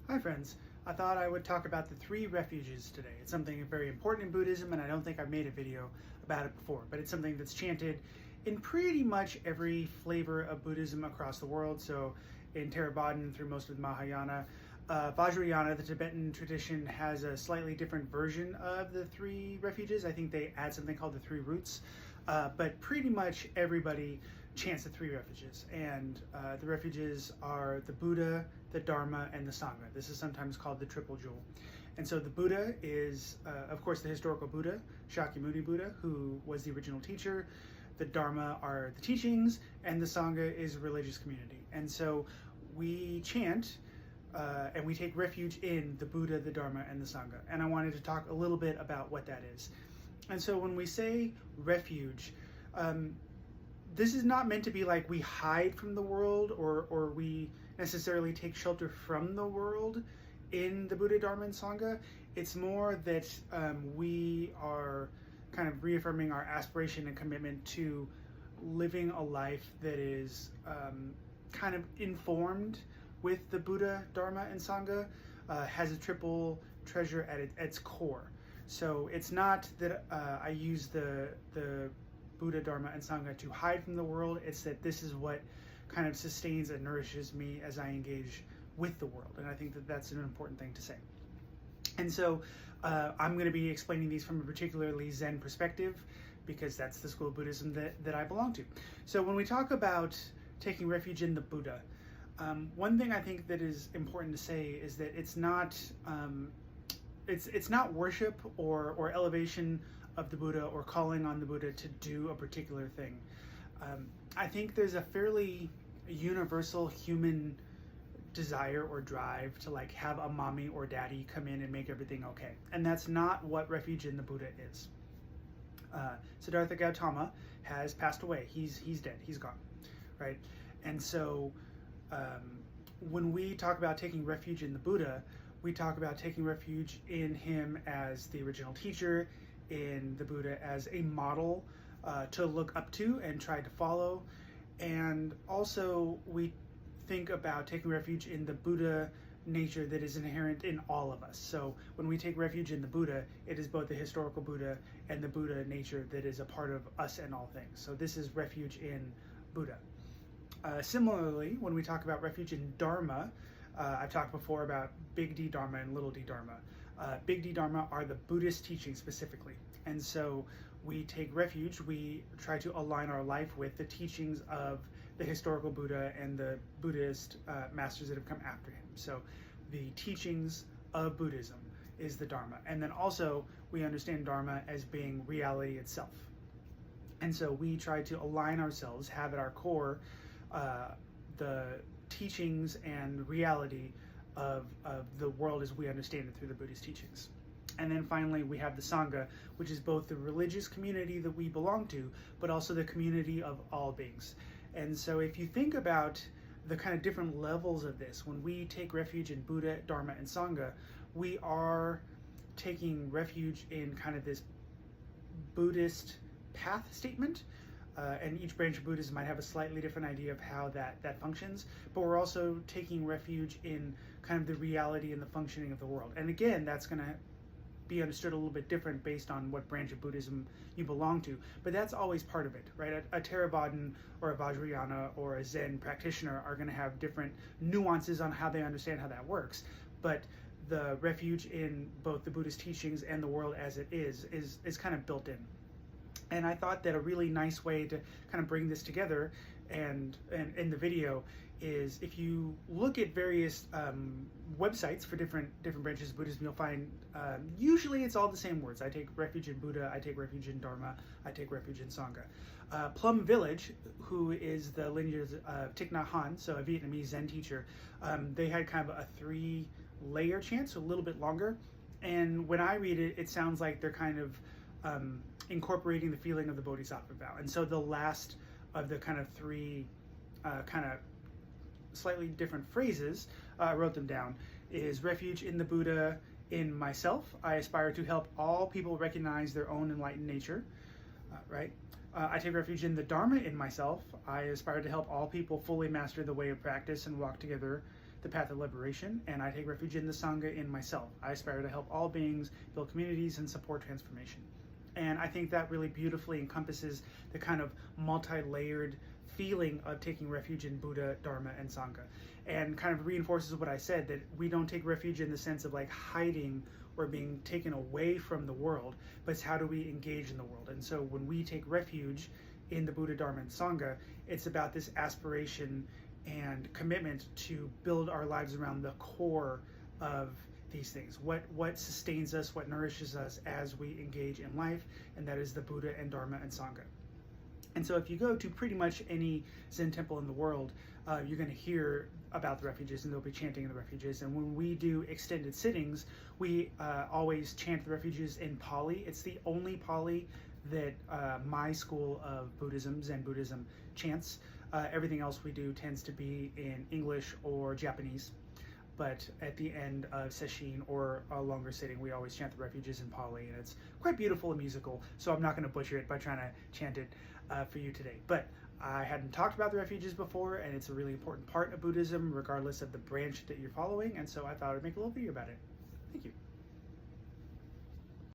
Hi friends, I thought I would talk about the three refuges today. It's something very important in Buddhism, and I don't think I've made a video about it before, but it's something that's chanted in pretty much every flavor of Buddhism across the world. So in Theravada through most of the Mahayana, Vajrayana, the Tibetan tradition, has a slightly different version of the three refuges. I think they add something called the three roots, but pretty much everybody chants the three refuges, and the refuges are the Buddha, the Dharma, and the Sangha. This is sometimes called the triple jewel. And so the Buddha is, of course, the historical Buddha, Shakyamuni Buddha, who was the original teacher. The Dharma are the teachings, and the Sangha is a religious community. And so we chant and we take refuge in the Buddha, the Dharma, and the Sangha. And I wanted to talk a little bit about what that is. And so when we say refuge, this is not meant to be like we hide from the world or we necessarily take shelter from the world in the Buddha, Dharma, and Sangha. It's more that we are kind of reaffirming our aspiration and commitment to living a life that is kind of informed with the Buddha, Dharma, and Sangha, has a triple treasure at its core. So it's not that I use the Buddha, Dharma, and Sangha to hide from the world. It's that this is what kind of sustains and nourishes me as I engage with the world. And I think that that's an important thing to say. And so I'm going to be explaining these from a particularly Zen perspective, because that's the school of Buddhism that I belong to. So when we talk about taking refuge in the Buddha, one thing I think that is important to say is that it's not worship or elevation of the Buddha or calling on the Buddha to do a particular thing. I think there's a fairly universal human desire or drive to like have a mommy or daddy come in and make everything okay. And that's not what refuge in the Buddha is. Siddhartha Gautama has passed away. He's dead. He's gone, right? And so when we talk about taking refuge in the Buddha, we talk about taking refuge in him as the original teacher, in the Buddha as a model to look up to and try to follow. And also we think about taking refuge in the Buddha nature that is inherent in all of us. So when we take refuge in the Buddha, it is both the historical Buddha and the Buddha nature that is a part of us and all things. So this is refuge in Buddha. Similarly, when we talk about refuge in Dharma, I've talked before about big D Dharma and little d Dharma. Big D Dharma are the Buddhist teachings specifically. And so we take refuge, we try to align our life with the teachings of the historical Buddha and the Buddhist masters that have come after him. So the teachings of Buddhism is the Dharma. And then also we understand Dharma as being reality itself. And so we try to align ourselves, have at our core the teachings and reality of the world as we understand it through the Buddhist teachings. And then finally we have the Sangha, which is both the religious community that we belong to, but also the community of all beings. And so if you think about the kind of different levels of this, when we take refuge in Buddha, Dharma, and Sangha, we are taking refuge in kind of this Buddhist path statement. And each branch of Buddhism might have a slightly different idea of how that functions, but we're also taking refuge in kind of the reality and the functioning of the world. And again, that's going to be understood a little bit different based on what branch of Buddhism you belong to, but that's always part of it, right? A Theravada or a Vajrayana or a Zen practitioner are going to have different nuances on how they understand how that works, but the refuge in both the Buddhist teachings and the world as it is kind of built in. And I thought that a really nice way to kind of bring this together and in the video is if you look at various websites for different branches of Buddhism, you'll find usually it's all the same words. I take refuge in Buddha, I take refuge in Dharma, I take refuge in Sangha. Plum Village, who is the lineage of Thich Nhat Hanh, so a Vietnamese Zen teacher, they had kind of a 3-layer chant, so a little bit longer. And when I read it, it sounds like they're kind of incorporating the feeling of the Bodhisattva vow. And so the last of the kind of 3 kind of slightly different phrases, I wrote them down, is refuge in the Buddha, in myself. I aspire to help all people recognize their own enlightened nature, right? I take refuge in the Dharma in myself. I aspire to help all people fully master the way of practice and walk together the path of liberation, and I take refuge in the Sangha in myself. I aspire to help all beings build communities and support transformation. And I think that really beautifully encompasses the kind of multi-layered feeling of taking refuge in Buddha, Dharma, and Sangha, and kind of reinforces what I said, that we don't take refuge in the sense of like hiding or being taken away from the world, but it's how do we engage in the world. And so when we take refuge in the Buddha, Dharma, and Sangha, it's about this aspiration and commitment to build our lives around the core of these things. What sustains us, what nourishes us as we engage in life, and that is the Buddha and Dharma and Sangha. And so if you go to pretty much any Zen temple in the world, you're going to hear about the refuges, and there'll be chanting in the refuges. And when we do extended sittings, we always chant the refuges in Pali. It's the only Pali that my school of Buddhism, Zen Buddhism, chants. Everything else we do tends to be in English or Japanese. But at the end of sesshin or a longer sitting, we always chant the refuges in Pali, and it's quite beautiful and musical, so I'm not going to butcher it by trying to chant it for you today. But I hadn't talked about the refuges before, and it's a really important part of Buddhism, regardless of the branch that you're following, and so I thought I'd make a little video about it. Thank you.